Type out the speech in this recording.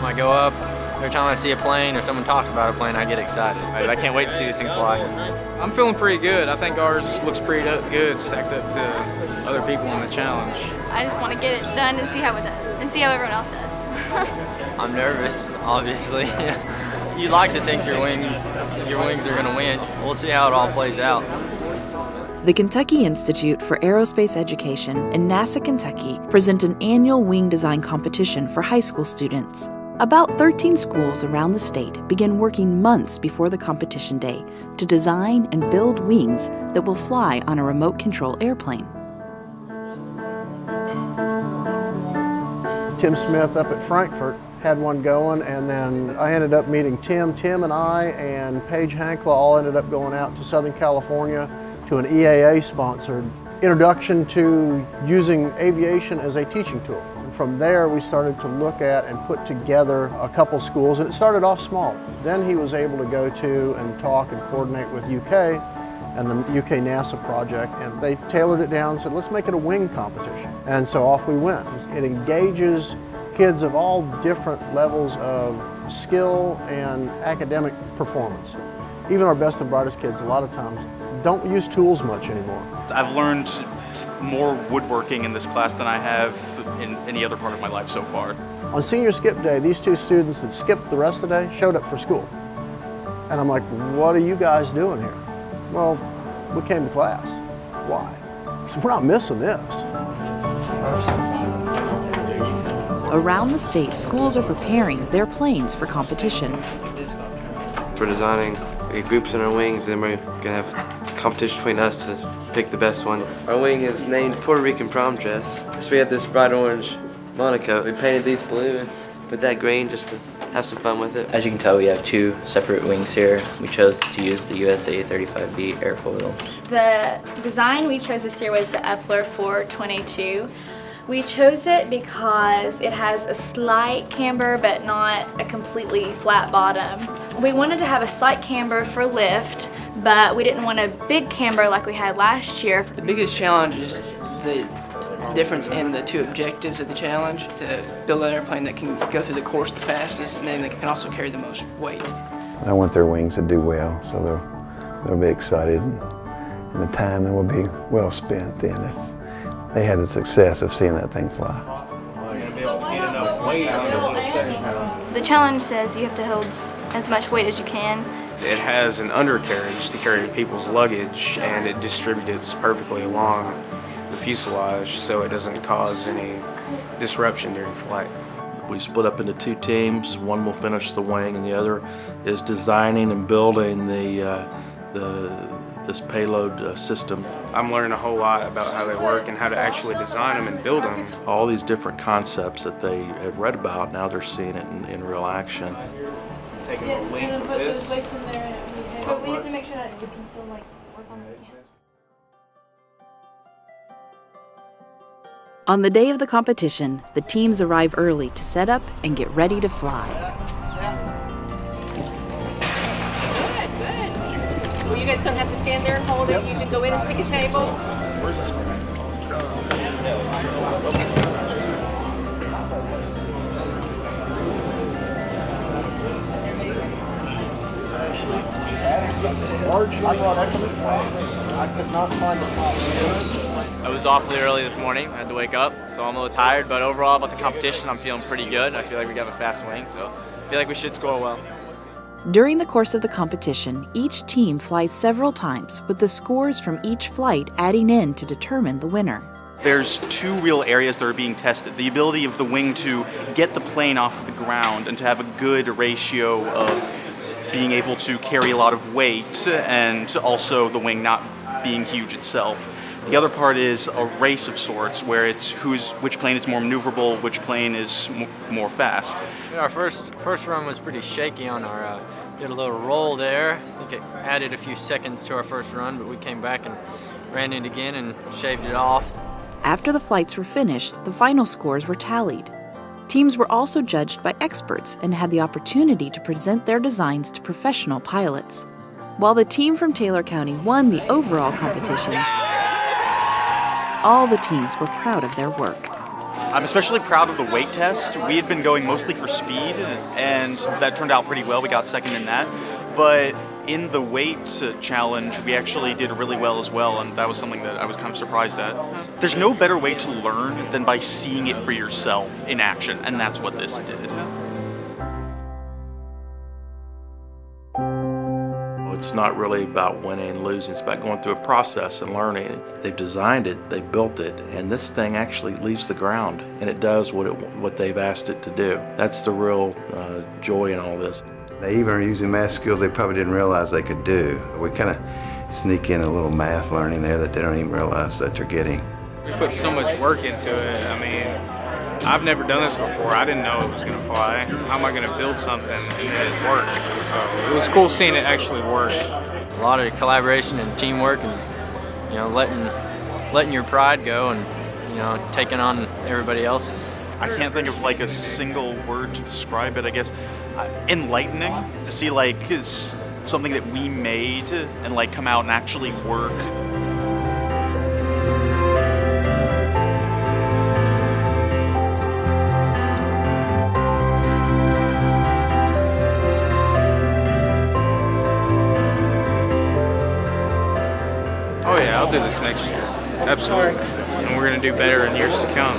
I go up, every time I see a plane or someone talks about a plane, I get excited. I can't wait to see these things fly. I'm feeling pretty good. I think ours looks pretty good, stacked up to other people in the challenge. I just want to get it done and see how it does, and see how everyone else does. I'm nervous, obviously. You like to think your wings are going to win. We'll see how it all plays out. The Kentucky Institute for Aerospace Education and NASA Kentucky present an annual wing design competition for high school students. About 13 schools around the state begin working months before the competition day to design and build wings that will fly on a remote control airplane. Tim Smith up at Frankfurt had one going, and then I ended up meeting Tim. Tim and I and Paige Hankla all ended up going out to Southern California to an EAA-sponsored introduction to using aviation as a teaching tool. And from there, we started to look at and put together a couple schools, and it started off small. Then he was able to go to and talk and coordinate with UK and the UK NASA project, and they tailored it down and said, let's make it a wing competition. And so off we went. It engages kids of all different levels of skill and academic performance. Even our best and brightest kids, a lot of times, don't use tools much anymore. I've learned more woodworking in this class than I have in any other part of my life so far. On senior skip day, these two students that skipped the rest of the day showed up for school. And I'm like, what are you guys doing here? Well, we came to class. Why? Because we're not missing this. Around the state, schools are preparing their planes for competition. We're designing groups in our wings, and then we're going to have competition between us to pick the best one. Our wing is named Puerto Rican prom dress. So we had this bright orange monocoat. We painted these blue and put that green just to have some fun with it. As you can tell, we have two separate wings here. We chose to use the USA 35B airfoil. The design we chose this year was the Epler 422. We chose it because it has a slight camber but not a completely flat bottom. We wanted to have a slight camber for lift, but we didn't want a big camber like we had last year. The biggest challenge is the difference in the two objectives of the challenge, to build an airplane that can go through the course the fastest and then that can also carry the most weight. I want their wings to do well, so they'll be excited, and the time will be well spent then if they had the success of seeing that thing fly. The challenge says you have to hold as much weight as you can. It has an undercarriage to carry people's luggage, and it distributes perfectly along the fuselage so it doesn't cause any disruption during flight. We split up into two teams. One will finish the wing, and the other is designing and building this payload system. I'm learning a whole lot about how they work and how to actually design them and build them. All these different concepts that they have read about, now they're seeing it in real action. Taking Yes, the and then length put of those this. weights in there. But we have to make sure that we can still work on the On the day of the competition, the teams arrive early to set up and get ready to fly. Good. Well, you guys don't have to stand there and hold it. You can go in and pick a table. I could not find the pops. I was awfully early this morning. I had to wake up, so I'm a little tired, but overall about the competition, I'm feeling pretty good. I feel like we got a fast wing, so I feel like we should score well. During the course of the competition, each team flies several times, with the scores from each flight adding in to determine the winner. There's two real areas that are being tested. The ability of the wing to get the plane off the ground and to have a good ratio of being able to carry a lot of weight, and also the wing not being huge itself. The other part is a race of sorts, where it's which plane is more maneuverable, which plane is more fast. Our first run was pretty shaky on our, did a little roll there. I think it added a few seconds to our first run, but we came back and ran it again and shaved it off. After the flights were finished, the final scores were tallied. Teams were also judged by experts and had the opportunity to present their designs to professional pilots. While the team from Taylor County won the overall competition, all the teams were proud of their work. I'm especially proud of the weight test. We had been going mostly for speed, and that turned out pretty well. We got second in that. But in the weight challenge, we actually did really well as well, and that was something that I was kind of surprised at. There's no better way to learn than by seeing it for yourself in action, and that's what this did. It's not really about winning and losing, it's about going through a process and learning. They've designed it, they built it, and this thing actually leaves the ground and it does what they've asked it to do. That's the real joy in all this. They even are using math skills they probably didn't realize they could do. We kind of sneak in a little math learning there that they don't even realize that they're getting. We put so much work into it. I mean, I've never done this before. I didn't know it was going to fly. How am I going to build something and then it worked? So it was cool seeing it actually work. A lot of collaboration and teamwork, and letting your pride go, and taking on everybody else's. I can't think of like a single word to describe it. I guess enlightening to see like something that we made and like come out and actually work. Oh yeah, I'll do this next year. Absolutely. And we're going to do better in years to come.